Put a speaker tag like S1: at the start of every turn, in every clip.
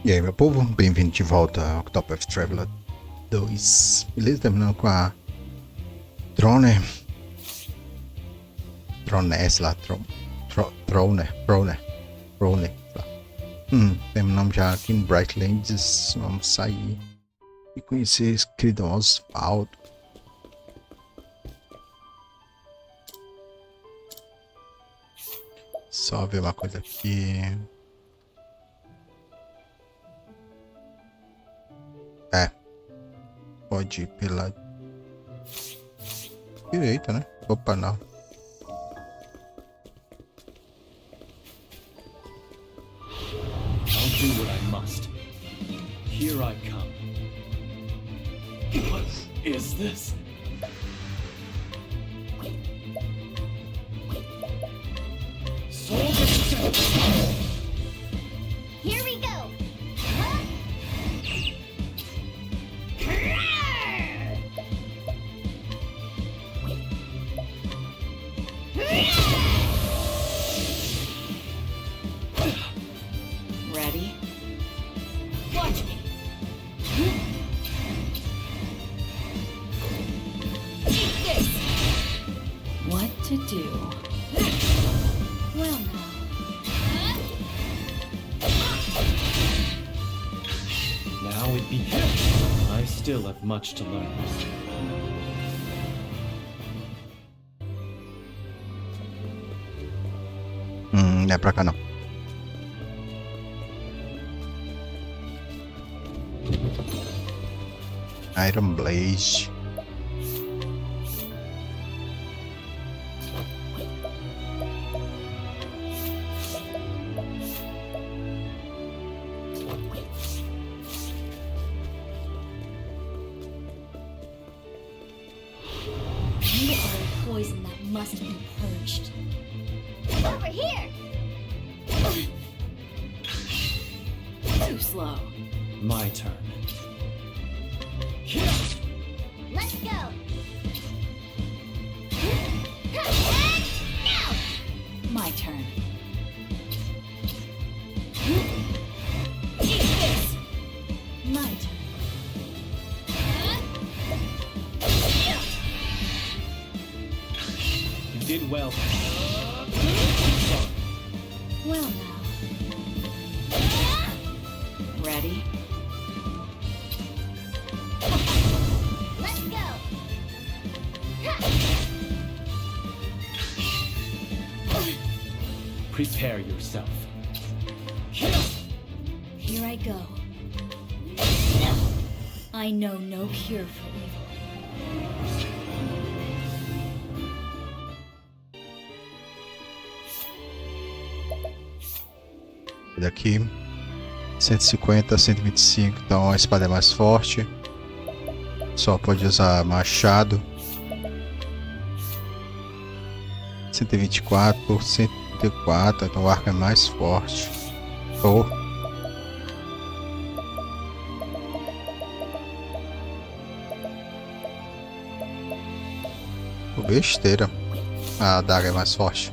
S1: E aí, meu povo, bem-vindo de volta ao Octopath Traveler 2. Beleza? Terminando com a Troner. Troner, sei lá, Troner, sei lá. Terminamos já aqui em Brightlands. Vamos sair e conhecer esse querido Osvald. Só ver uma coisa aqui. Pode ir pela direita, né? Opa, não.
S2: I'll do what I must. Here I come. What is this?
S3: Here we go.
S4: Ready?
S3: Watch me. Eat this.
S4: What to do?
S3: Well now.
S2: Now it begins. I still have much to learn.
S1: Não é pra cá não. Iron Blaze.
S3: You are a poison that must be purged. Over here.
S4: Too slow.
S2: My turn.
S3: Let's go. And now.
S4: My turn.
S3: Eat this.
S4: My turn.
S2: You did well.
S4: Well now. Ready?
S3: Let's go.
S2: Prepare yourself.
S4: Here I go. I know no cure for evil.
S1: Daqui 150, 125, então a espada é mais forte. Só pode usar machado. 124 por 134, então o arco é mais forte. Ou besteira. A adaga é mais forte.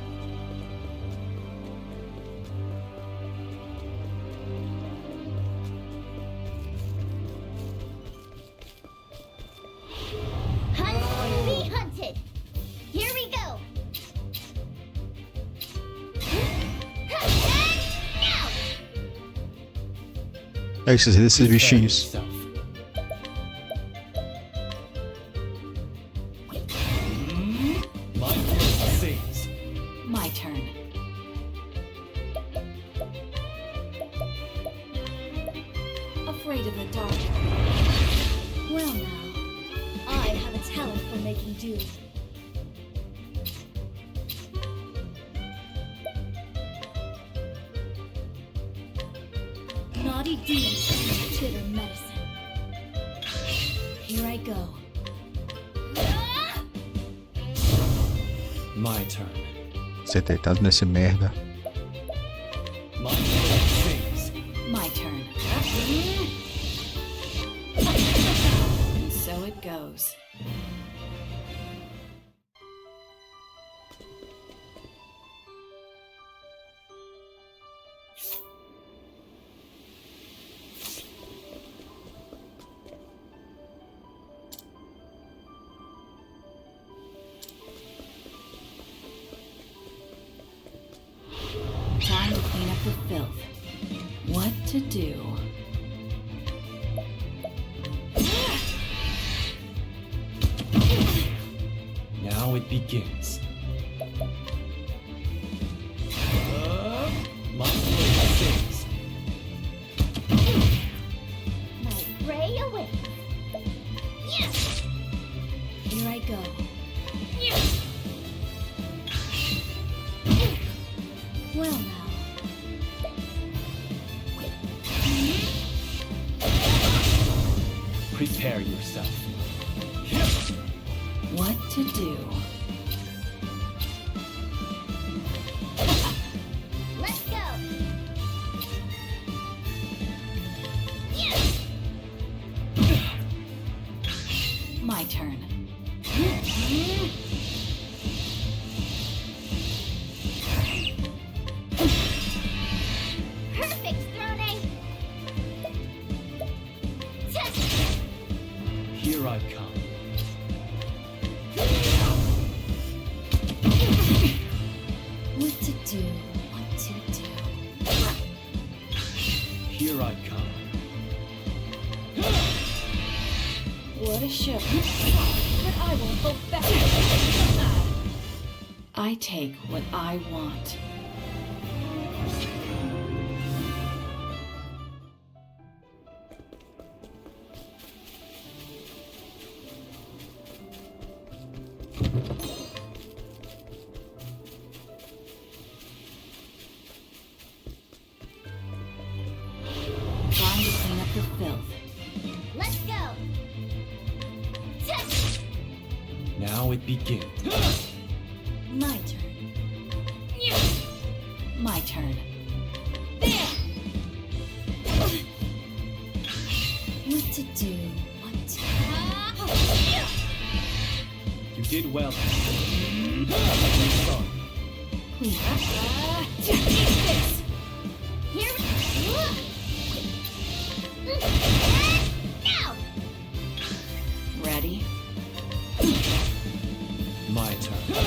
S3: Hunt, be hunted. Here we go. And now.
S1: É esses
S2: Prepare
S1: bichinhos.
S2: yourself. My voice sings.
S4: My turn.
S3: Afraid of the dark. Well now, I have a talent for making do. Naughty deeds and bitter medicine. Here I go.
S2: My turn.
S1: Você deitado nesse merda.
S2: My voice sings.
S4: My turn. And so it goes. to do?
S2: Now it begins. My blade sings.
S3: My ray away.
S4: Here I go.
S3: Well now,
S2: Prepare yourself.
S4: What to do?
S3: let's go.
S4: My turn.
S3: Perfect throwing.
S2: Here I come.
S3: What to do? What to do?
S2: Here I come.
S4: What a show.
S3: But I won't go back.
S4: I take what I want. Trying to clean up the filth.
S3: Let's go.
S2: Now it begins.
S3: My turn.
S4: My turn.
S3: What to do? What to
S2: You did well. Sorry.
S4: Clean up.
S3: Here. Now.
S4: Ready?
S2: My turn.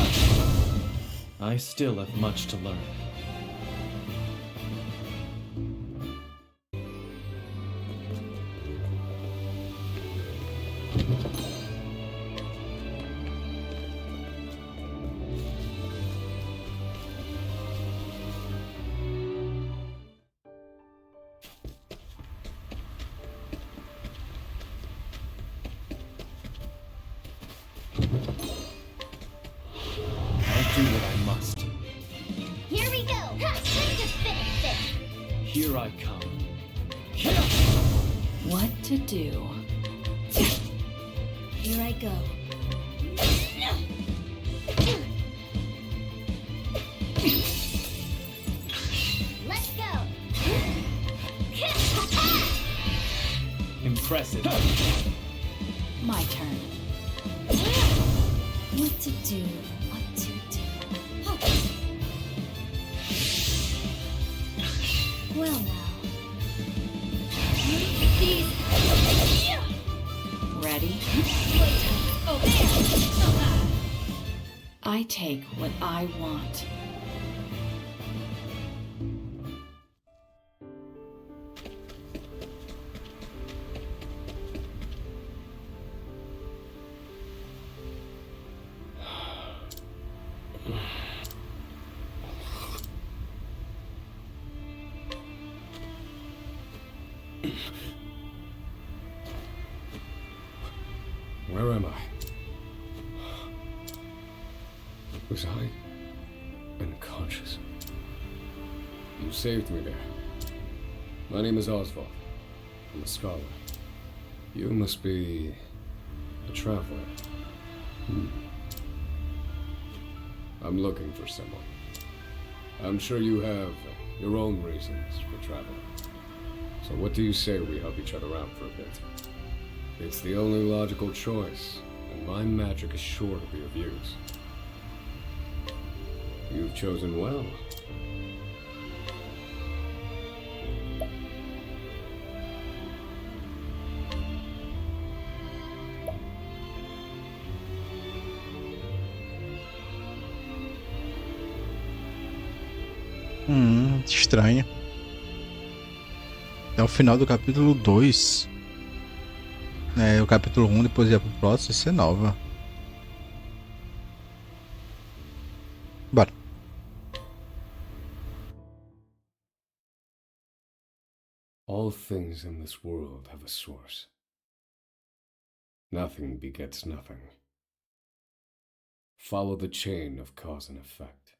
S2: I still have much to learn. I'll do what I must.
S3: Here we go. Let's just finish this.
S2: Here I come.
S4: What to do?
S3: Here I go. Let's go.
S2: Impressive.
S4: My turn.
S3: What to do? What to do? Well now. These.
S4: Ready?
S3: Oh there.
S4: I take what I want.
S5: Where am I? Was I unconscious? You saved me there. My name is Osvald. I'm a scholar. You must be a traveler. I'm looking for someone. I'm sure you have your own reasons for traveling. So what do you say we help each other out for a bit? It's the only logical choice, and my magic is sure to be of use. You've chosen well.
S1: Estranho. É o final do capítulo 2. É o capítulo 1, depois ia pro próximo, isso é nova. Bora.
S5: All things in this world have a source. Nothing begets nothing. Follow the chain of cause and effect,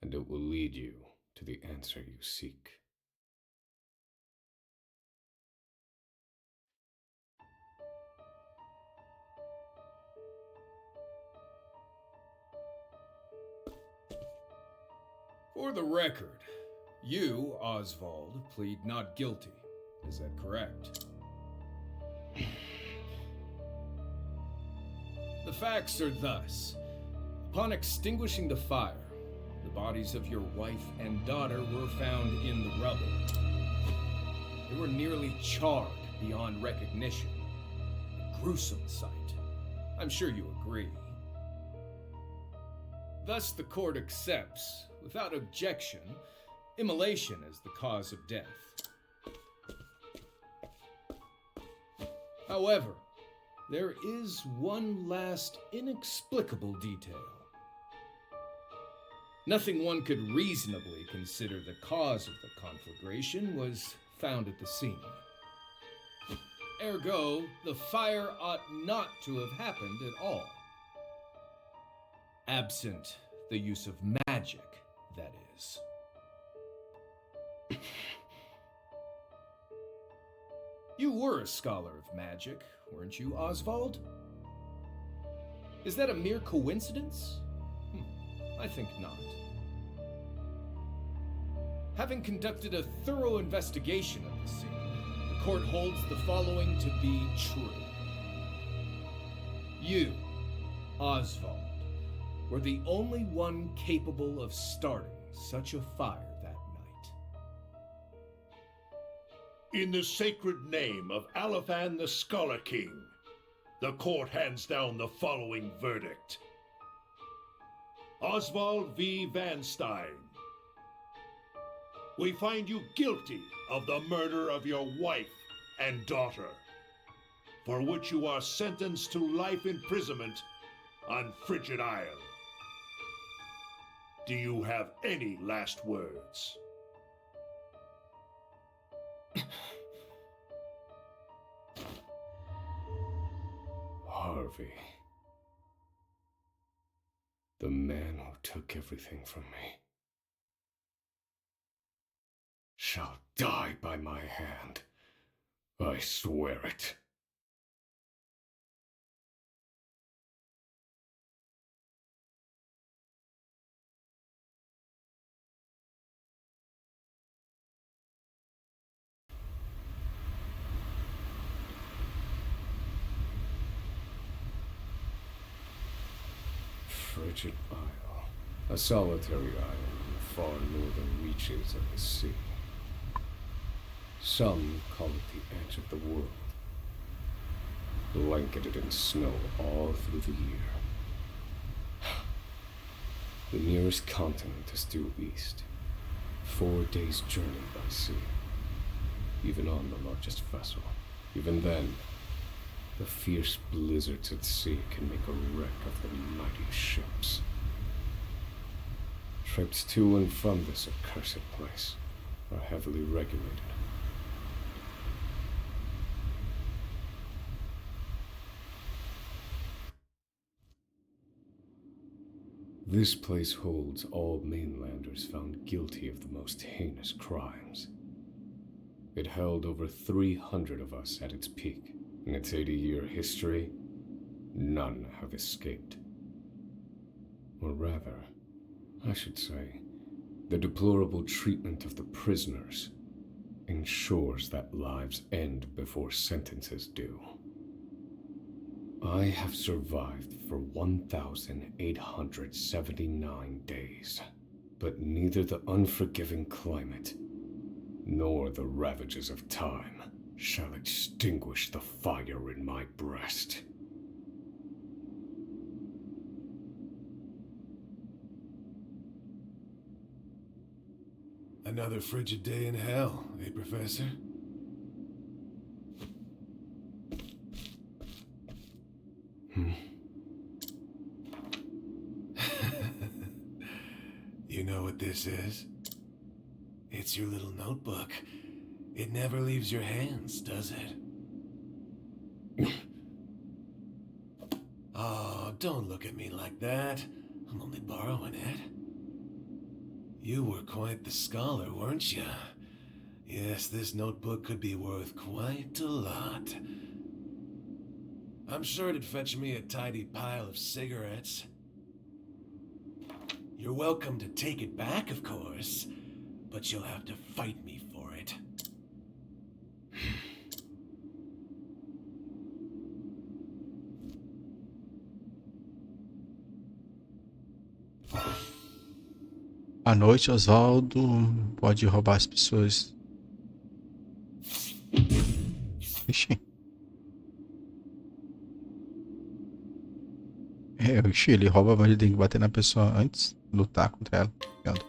S5: and it will lead you to the answer you seek.
S6: For the record, you, Osvald, plead not guilty. Is that correct? The facts are thus. Upon extinguishing the fire, the bodies of your wife and daughter were found in the rubble. They were nearly charred beyond recognition. A gruesome sight. I'm sure you agree. Thus the court accepts, without objection, immolation as the cause of death. However, there is one last inexplicable detail. Nothing one could reasonably consider the cause of the conflagration was found at the scene. Ergo, the fire ought not to have happened at all. Absent the use of magic, that is. You were a scholar of magic, weren't you, Osvald? Is that a mere coincidence? I think not. Having conducted a thorough investigation of the scene, the court holds the following to be true. You, Osvald, were the only one capable of starting such a fire that night.
S7: In the sacred name of Alafan the Scholar King, the court hands down the following verdict. Osvald V. Van Stein, we find you guilty of the murder of your wife and daughter, for which you are sentenced to life imprisonment on Frigid Isle. Do you have any last words?
S5: Harvey. The man who took everything from me shall die by my hand. I swear it. Frigid Isle, a solitary island in the far northern reaches of the sea. Some call it the edge of the world, blanketed in snow all through the year. The nearest continent is due east, 4 days' journey by sea, even on the largest vessel. Even then, the fierce blizzards at sea can make a wreck of the mighty ships. Trips to and from this accursed place are heavily regulated. This place holds all mainlanders found guilty of the most heinous crimes. It held over 300 of us at its peak. In its 80-year history, none have escaped. Or rather, I should say, the deplorable treatment of the prisoners ensures that lives end before sentences do. I have survived for 1,879 days, but neither the unforgiving climate nor the ravages of time shall extinguish the fire in my breast.
S8: Another frigid day in hell, eh, Professor? You know what this is? It's your little notebook. It never leaves your hands, does it? Oh, don't look at me like that. I'm only borrowing it. You were quite the scholar, weren't you? Yes, this notebook could be worth quite a lot. I'm sure it'd fetch me a tidy pile of cigarettes. You're welcome to take it back, of course, but you'll have to fight me for it.
S1: À noite, Osvaldo pode roubar as pessoas. Ixi. Ixi, ele rouba, mas ele tem que bater na pessoa antes de lutar contra ela. Entendo.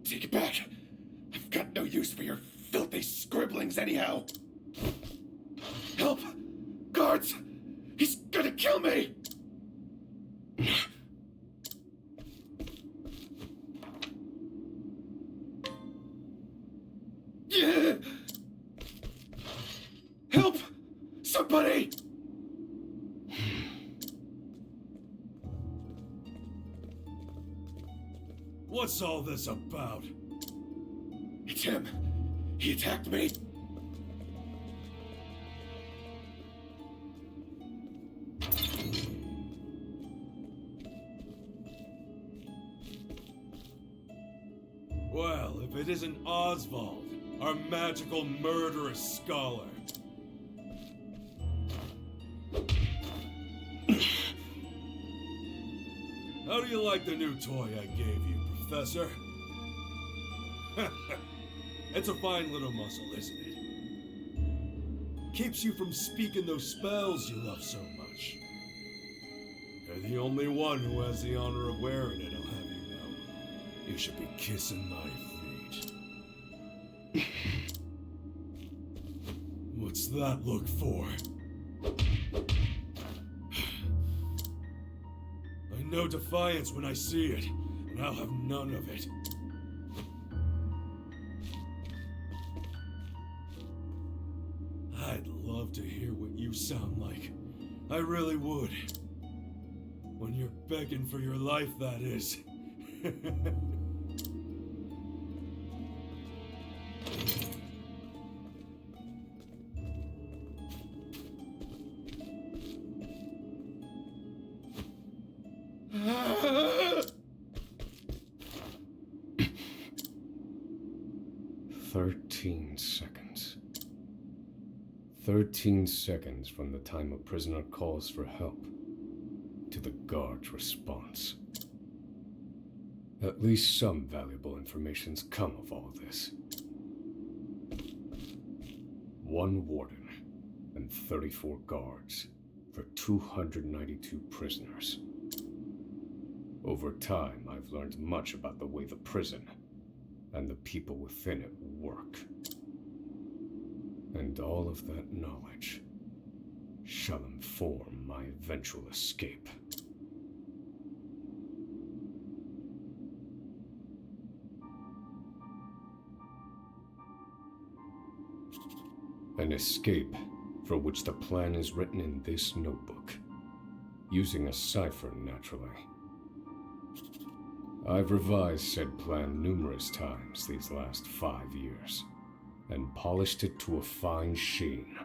S8: Take it back. I've got no use for your filthy scribblings anyhow. Help! Guards! He's gonna kill me! Help! Somebody!
S6: What's all this about?
S8: It's him. He attacked me.
S6: Well, if it isn't Osvald, our magical murderous scholar. How do you like the new toy I gave you, Professor? It's a fine little muscle, isn't it? Keeps you from speaking those spells you love so much. You're the only one who has the honor of wearing it, I'll have you know. You should be kissing my feet. What's that look for? I know defiance when I see it, and I'll have none of it. I'd love to hear what you sound like. I really would. When you're begging for your life, that is.
S5: Seconds. 13 seconds from the time a prisoner calls for help to the guard's response. At least some valuable information's come of all this. 1 warden and 34 guards for 292 prisoners. Over time, I've learned much about the way the prison and the people within it work. And all of that knowledge shall inform my eventual escape. An escape for which the plan is written in this notebook, using a cipher, naturally. I've revised said plan numerous times these last 5 years, and polished it to a fine sheen.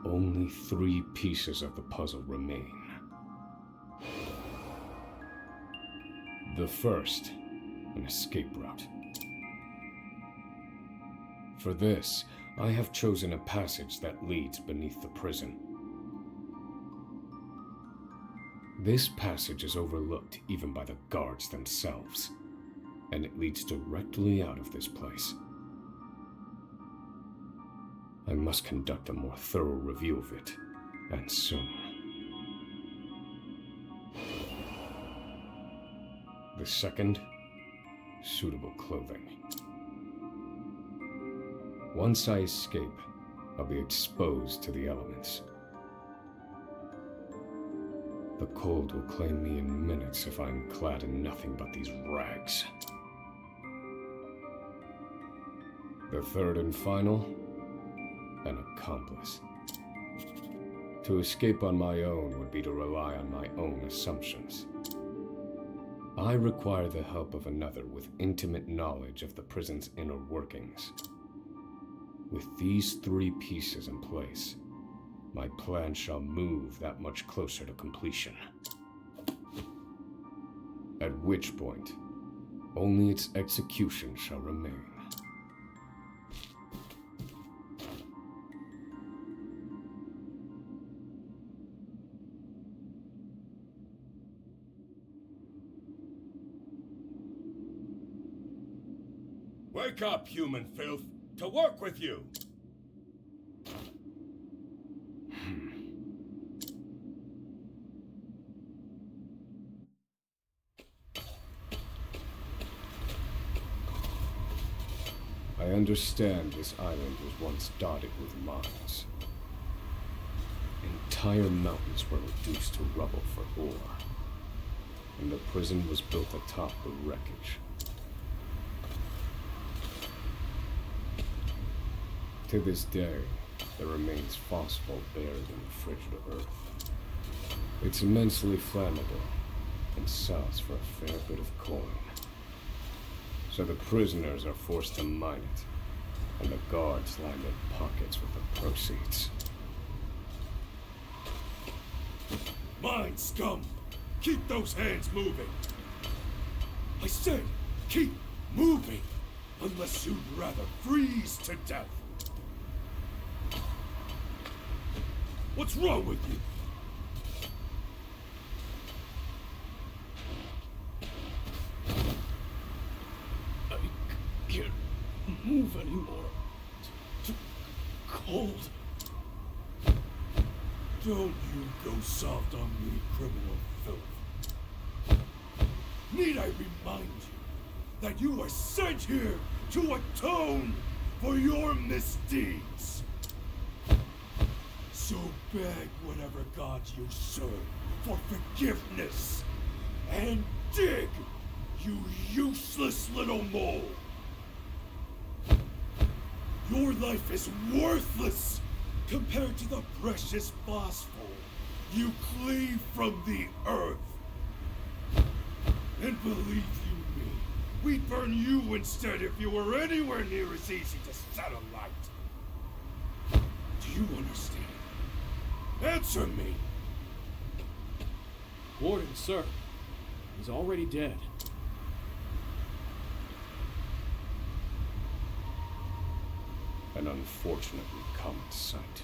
S5: Only 3 pieces of the puzzle remain. The first, an escape route. For this, I have chosen a passage that leads beneath the prison. This passage is overlooked even by the guards themselves, and it leads directly out of this place. I must conduct a more thorough review of it, and soon. The second, suitable clothing. Once I escape, I'll be exposed to the elements. The cold will claim me in minutes if I'm clad in nothing but these rags. The third and final, an accomplice. To escape on my own would be to rely on my own assumptions. I require the help of another with intimate knowledge of the prison's inner workings. With these three pieces in place, my plan shall move that much closer to completion. At which point, only its execution shall remain.
S7: Wake up, human filth! To work with you!
S5: I understand this island was once dotted with mines. Entire mountains were reduced to rubble for ore, and the prison was built atop the wreckage. To this day, there remains phosphate buried in the frigid earth. It's immensely flammable and sells for a fair bit of coin. So the prisoners are forced to mine it, and the guards line their pockets with the proceeds.
S7: Mine, scum! Keep those hands moving! I said, keep moving! Unless you'd rather freeze to death! What's wrong with you?
S2: I can't move anymore. Too cold.
S7: Don't you go soft on me, criminal filth. Need I remind you that you were sent here to atone for your misdeeds? So beg whatever gods you serve for forgiveness, and dig, you useless little mole! Your life is worthless compared to the precious phosphor you cleave from the earth. And believe you me, we'd burn you instead if you were anywhere near as easy to set alight. Do you understand? Answer me!
S2: Warden, sir. He's already dead.
S5: An unfortunately common sight.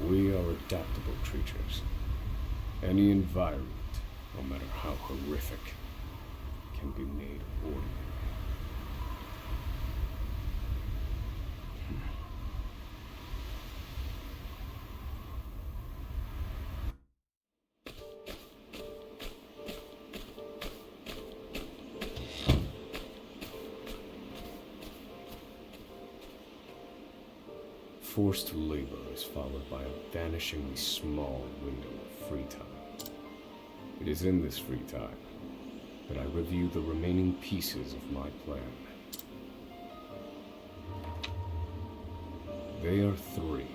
S5: We are adaptable creatures. Any environment, no matter how horrific, can be made ordinary. Forced labor is followed by a vanishingly small window of free time. It is in this free time that I review the remaining pieces of my plan. They are three.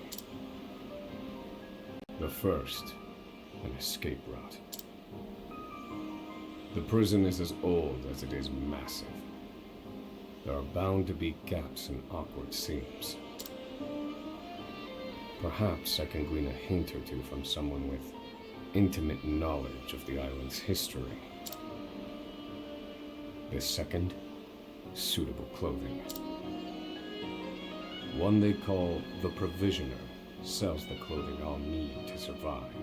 S5: The first, an escape route. The prison is as old as it is massive. There are bound to be gaps and awkward seams. Perhaps I can glean a hint or two from someone with intimate knowledge of the island's history. The second, suitable clothing. One they call the Provisioner sells the clothing I'll need to survive.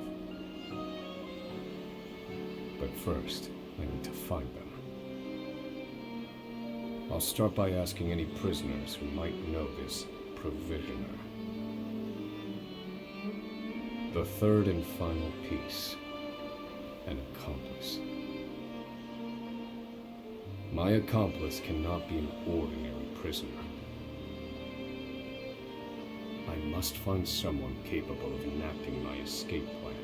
S5: But first, I need to find them. I'll start by asking any prisoners who might know this Provisioner. The third and final piece, an accomplice. My accomplice cannot be an ordinary prisoner. I must find someone capable of enacting my escape plan.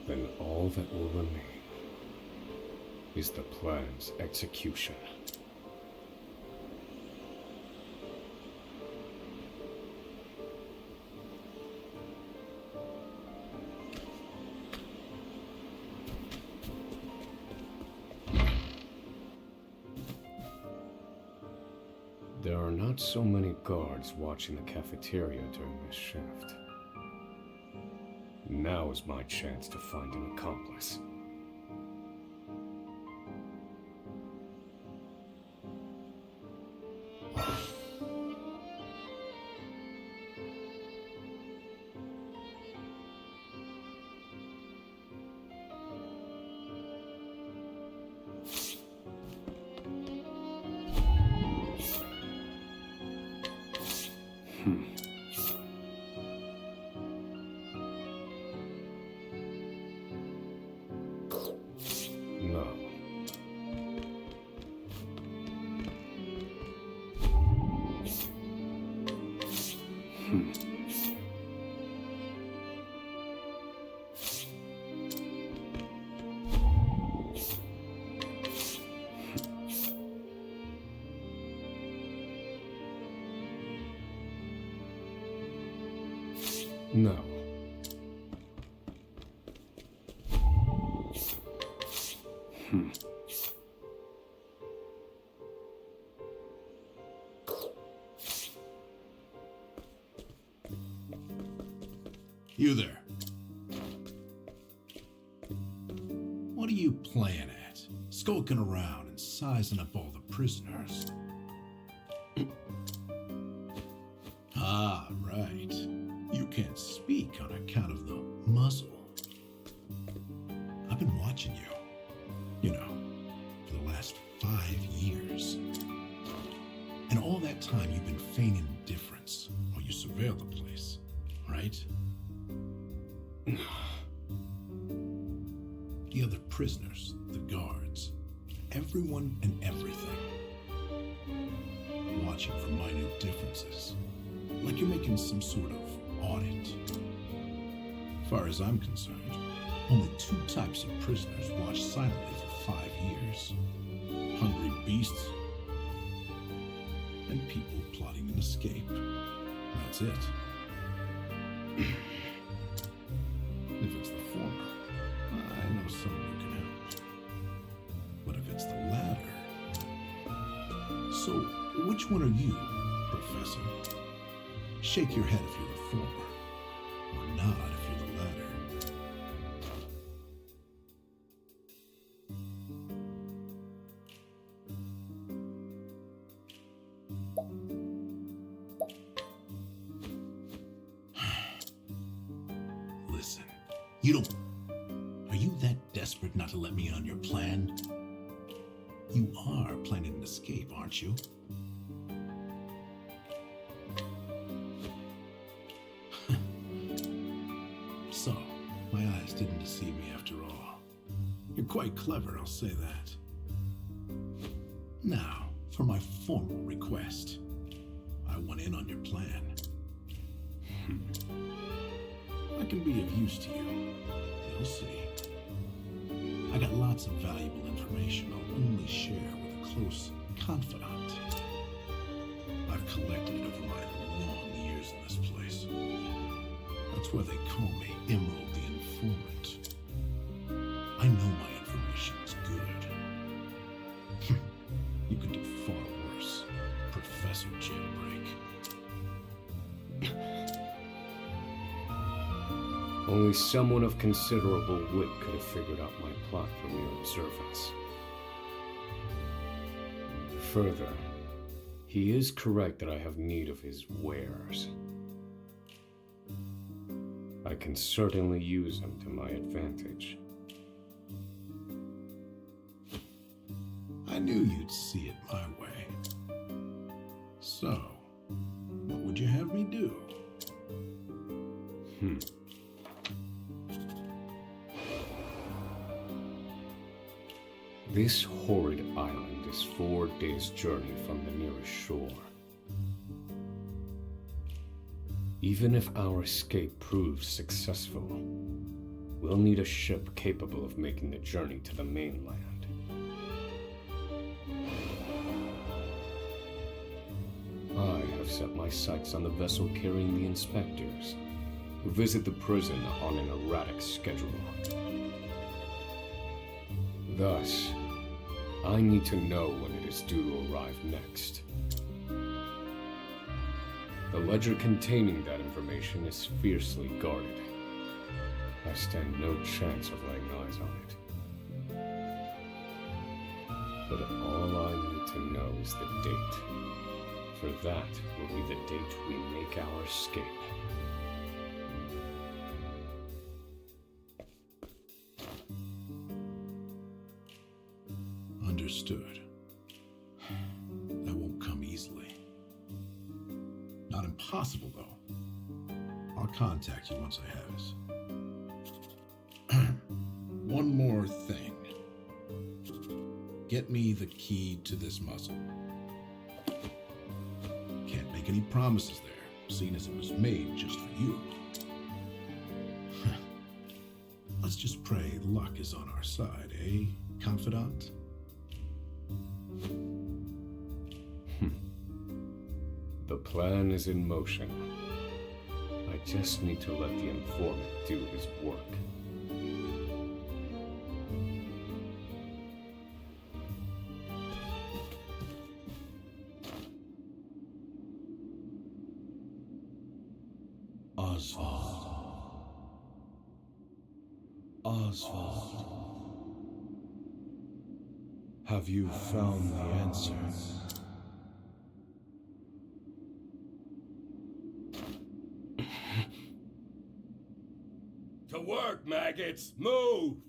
S5: Then all that will remain is the plan's execution. There are not so many guards watching the cafeteria during this shift. Now is my chance to find an accomplice. No. No.
S7: You there. What are you playing at? Skulking around and sizing up all the prisoners. Ah, right. You can't speak on account of the muzzle. I've been watching you. You know, for the last 5 years. And all that time you've been feigning indifference while you surveil the place, right? The other prisoners, the guards, everyone and everything. Watching for minute differences. Like you're making some sort of audit. As far as I'm concerned, only 2 types of prisoners watched silently for 5 years. Hungry beasts and people plotting an escape. That's it. If it's the former, I know someone who can help. But if it's the latter... So, which one are you, Professor? Shake your head if you're the former, or nod if you're the latter. Listen, you don't... Are you that desperate not to let me on your plan? You are planning an escape, aren't you? So, my eyes didn't deceive me after all. You're quite clever, I'll say that. Now, for my formal request. I want in on your plan. I can be of use to you. You'll see. I got lots of valuable information I'll only share with a close confidant. I've collected it over my long years in this place. That's why they call me Emerald the Informant. I know my information's good. You could do far worse, Professor Jailbreak.
S5: Only someone of considerable wit could have figured out my plot from mere observance. Further, he is correct that I have need of his wares. I can certainly use them to my advantage.
S9: I knew you'd see it my way. So, what would you have me do?
S5: This horrid island is 4 days' journey from the nearest shore. Even if our escape proves successful, we'll need a ship capable of making the journey to the mainland. I have set my sights on the vessel carrying the inspectors, who visit the prison on an erratic schedule. Thus, I need to know when it is due to arrive next. The ledger containing that information is fiercely guarded. I stand no chance of laying eyes on it. But all I need to know is the date. For that will be the date we make our escape.
S9: Understood. That won't come easily. Not impossible, though. I'll contact you once I have it. One more thing. Get me the key to this muzzle. Can't make any promises there, seeing as it was made just for you. Let's just pray luck is on our side, eh, confidant?
S5: The plan is in motion. I just need to let the informant do his work.
S7: Osvald. Osvald. Have you found the answer?
S6: To work, maggots! Move!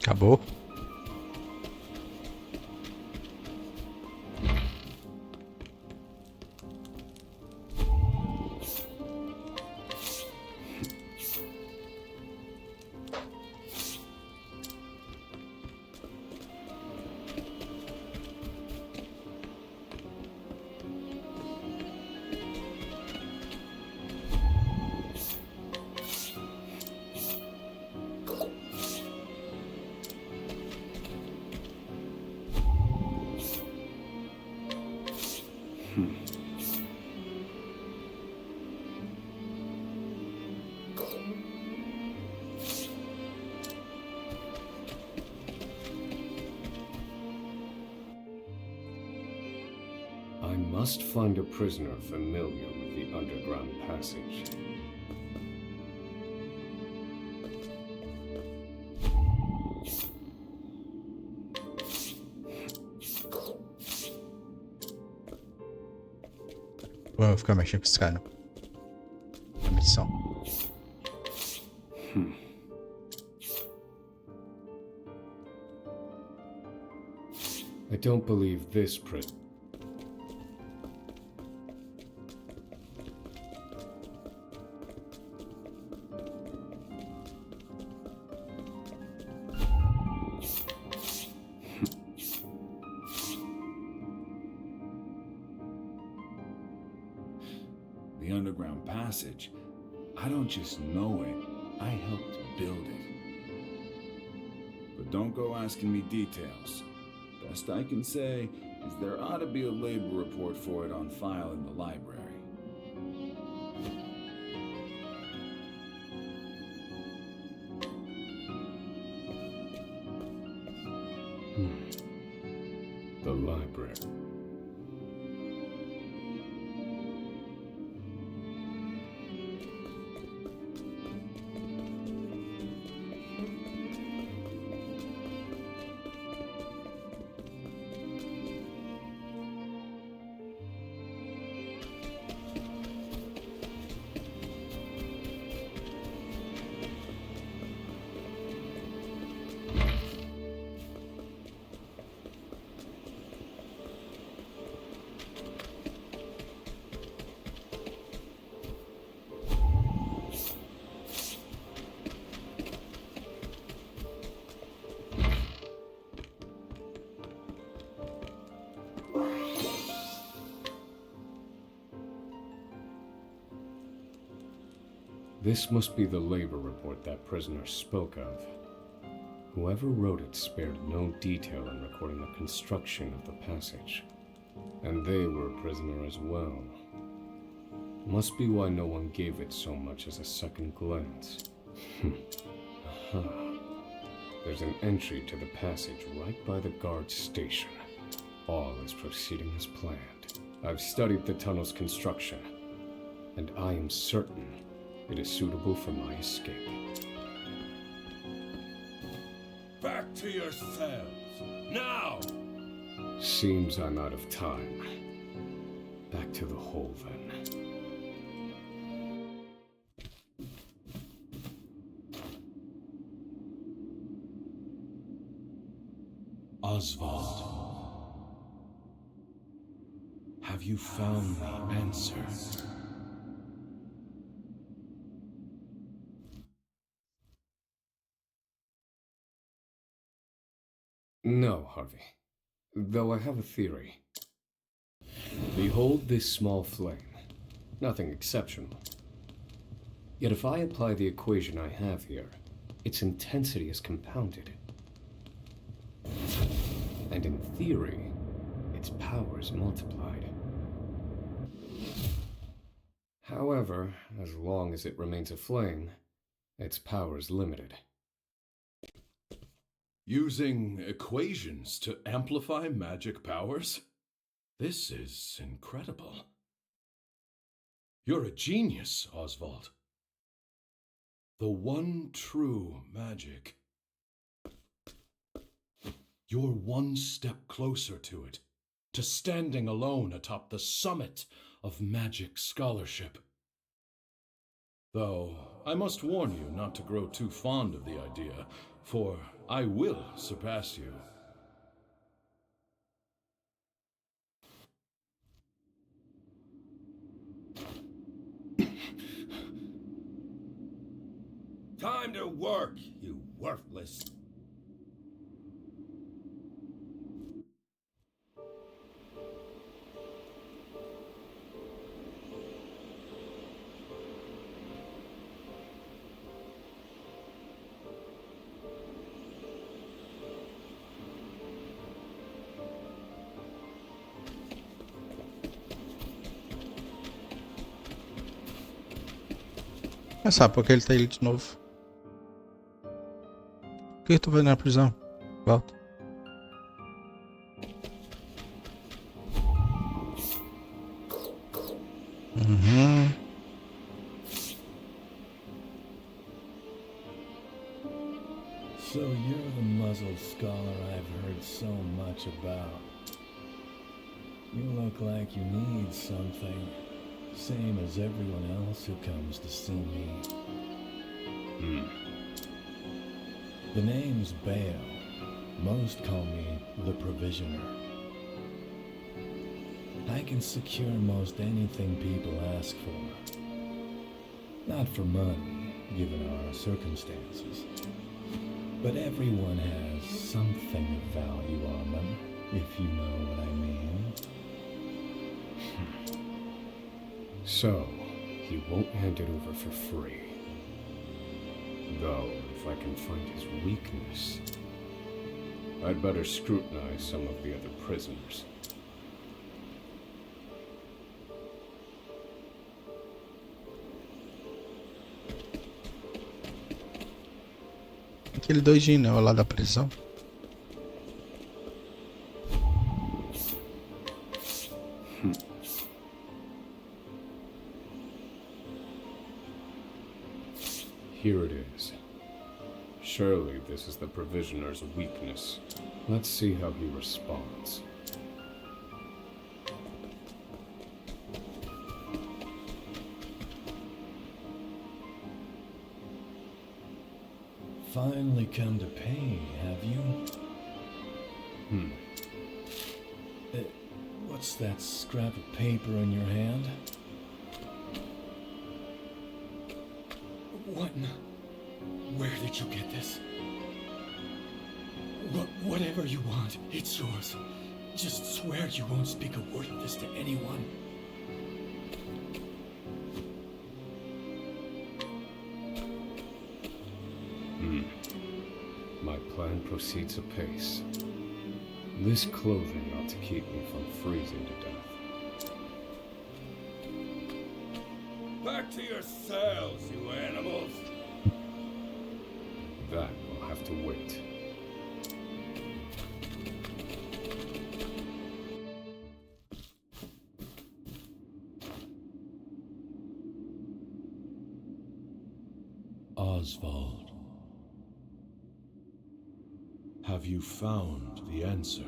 S1: Acabou?
S5: I must find a prisoner familiar with the underground passage.
S1: Vou ficar mexendo com esse cara. A missão.
S5: I don't believe this prison.
S10: The underground passage, I don't just know it, I helped build it. But don't go asking me details. Best I can say is there ought to be a labor report for it on file in the library.
S5: The library. This must be the labor report that prisoner spoke of. Whoever wrote it spared no detail in recording the construction of the passage. And they were a prisoner as well. Must be why no one gave it so much as a second glance. Aha. There's an entry to the passage right by the guard's station. All is proceeding as planned. I've studied the tunnel's construction, and I am certain it is suitable for my escape.
S7: Back to your cells, now!
S5: Seems I'm out of time. Back to the hole, then.
S6: Osvald, have you found the answer?
S5: No, Harvey. Though I have a theory. Behold this small flame. Nothing exceptional. Yet if I apply the equation I have here, its intensity is compounded. And in theory, its power is multiplied. However, as long as it remains a flame, its power is limited.
S7: Using equations to amplify magic powers? This is incredible. You're a genius, Osvald. The one true magic. You're one step closer to it, to standing alone atop the summit of magic scholarship. Though, I must warn you not to grow too fond of the idea, for I will surpass you. Time to work, you worthless.
S1: Mas sabe por que ele tá ali de novo? O que eu tô fazendo na prisão? Volta.
S6: So you're the muzzled scholar I've heard so much about. You look like you need something. Same as everyone else who comes to see me. The name's Bale. Most call me the Provisioner. I can secure most anything people ask for. Not for money, given our circumstances. But everyone has something of value on them, if you know what I mean.
S5: So, he won't hand it over for free. Though, if I can find his weakness, I'd better scrutinize some of the other prisoners.
S1: Aquele doidinho, né? Lá da prisão.
S5: Here it is. Surely this is the provisioner's weakness. Let's see how he responds.
S2: Finally come to pay, have you? What's that scrap of paper in your hand? What in the... Where did you get this? Whatever you want, it's yours. Just swear you won't speak a word of this to anyone.
S5: My plan proceeds apace. This clothing ought to keep me from freezing to death.
S7: Back to your cells, you animals!
S5: That will have to wait.
S7: Osvald. Have you found the answer?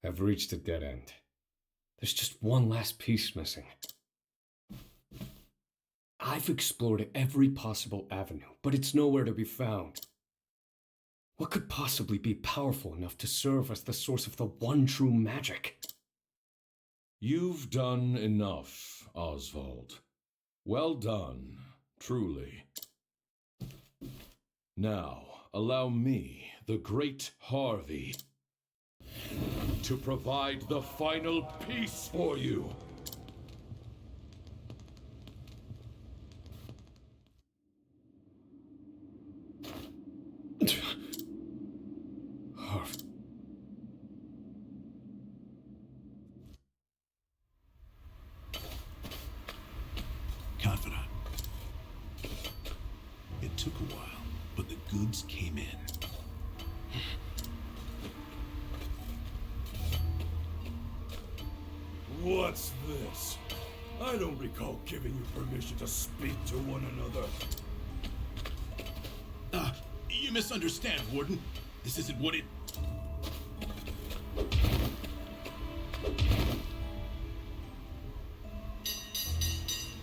S5: I've reached a dead end. There's just one last piece missing. I've explored every possible avenue, but it's nowhere to be found. What could possibly be powerful enough to serve as the source of the one true magic?
S7: You've done enough, Osvald. Well done, truly. Now, allow me, the great Harvey, to provide the final piece for you.
S5: Harvey.
S9: Confidant. It took a while, but the goods came in.
S7: What's this? I don't recall giving you permission to speak to one another.
S9: You misunderstand, Warden. This isn't what it...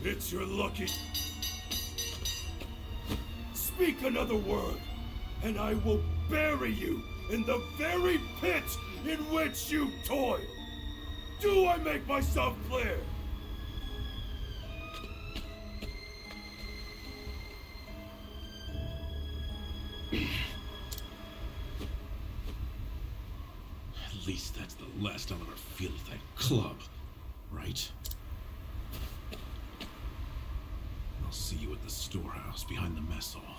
S7: It's your lucky... Speak another word, and I will bury you in the very pit in which you toil. Do I make myself clear?
S9: At least that's the last I'll ever feel of that club, right? I'll see you at the storehouse behind the mess hall.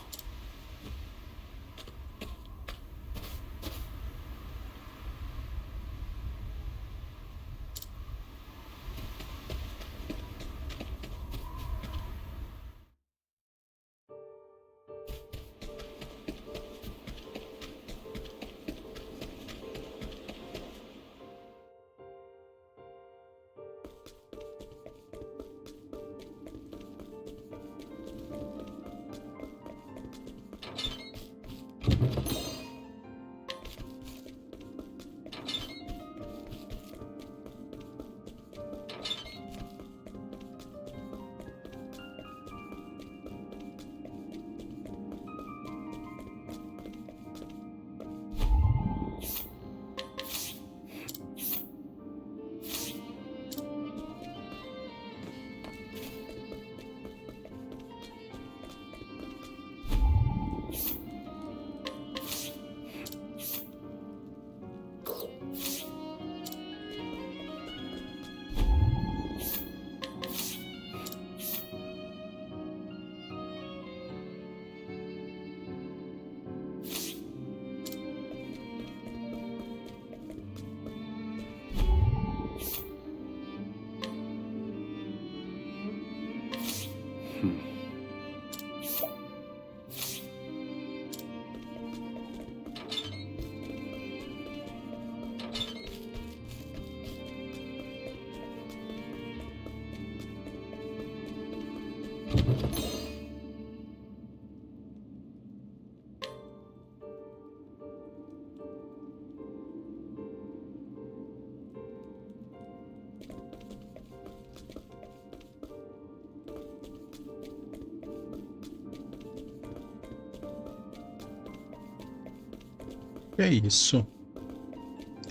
S1: que é isso?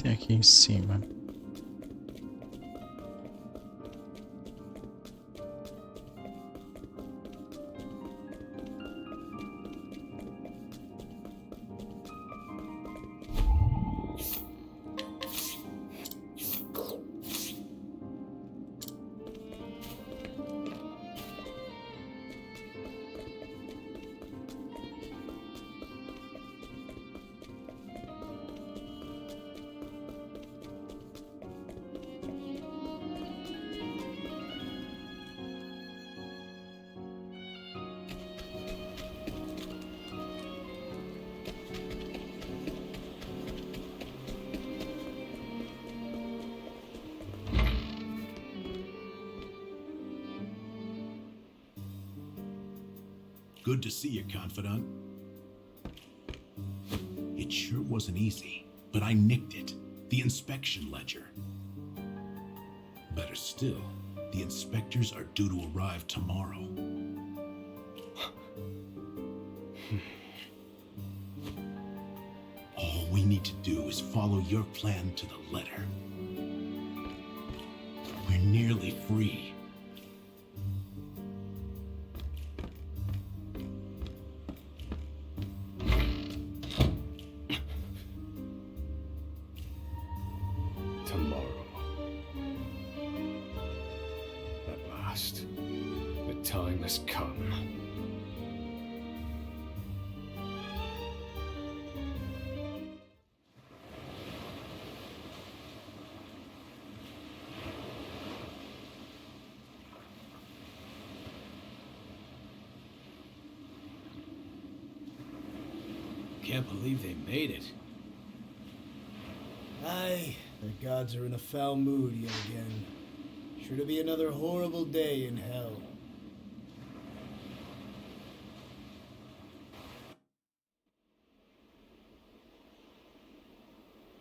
S1: Tem aqui em cima.
S9: Good to see you, confidant. It sure wasn't easy, but I nicked it. The inspection ledger. Better still, the inspectors are due to arrive tomorrow. All we need to do is follow your plan to the letter. We're nearly free.
S5: Tomorrow. At last, the time has come.
S11: Can't believe they made it. Aye, their gods are in a foul mood yet again. Sure to be another horrible day in hell.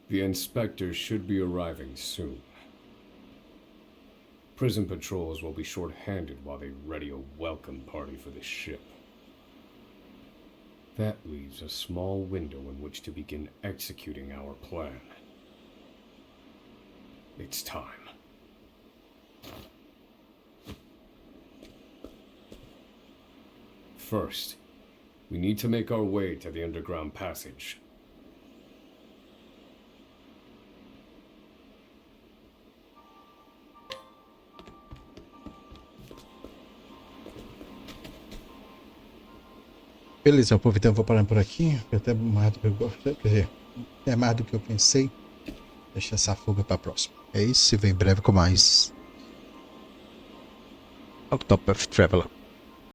S5: The inspectors should be arriving soon. Prison patrols will be short-handed while they ready a welcome party for the ship. That leaves a small window in which to begin executing our plan. It's time. First, we need to make our way to the underground passage.
S1: Beleza, povo, então eu vou parando por aqui. Até mais do que eu gostei, quer dizer, é mais do que eu pensei. Deixa essa fuga para a próxima. É isso, e vem em breve com mais Octopath Traveler.